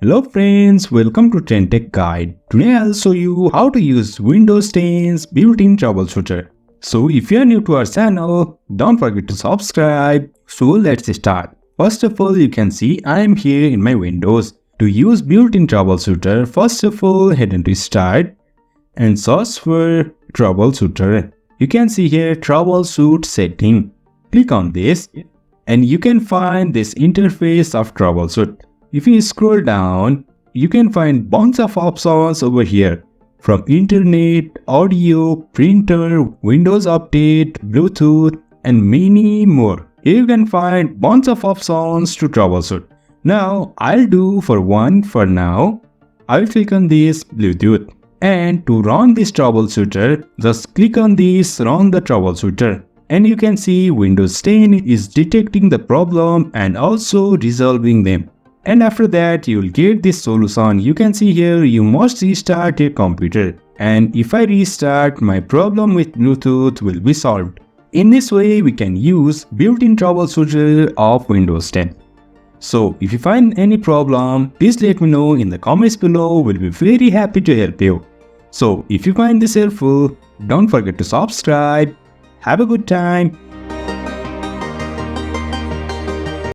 Hello friends, welcome to TrendTechGuide. Today I'll show you how to use Windows 10's built-in troubleshooter. So if you are new to our channel, don't forget to subscribe. So let's start. First of all, you can see I am here in my Windows. To use built-in troubleshooter, first of all head into Start and search for Troubleshooter. You can see here Troubleshoot setting. Click on this and you can find this interface of Troubleshoot. If you scroll down, you can find bunch of options over here from internet, audio, printer, Windows Update, Bluetooth and many more. Here you can find bunch of options to troubleshoot. Now I'll do for one for now. I'll click on this Bluetooth. And to run this troubleshooter, just click on this Run the Troubleshooter. And you can see Windows 10 is detecting the problem and also resolving them. And after that, you will get this solution. You can see here you must restart your computer. And if I restart, my problem with Bluetooth will be solved. In this way, we can use built-in troubleshooter of Windows 10. So if you find any problem, please let me know in the comments below. We'll be very happy to help you. So if you find this helpful, don't forget to subscribe. Have a good time.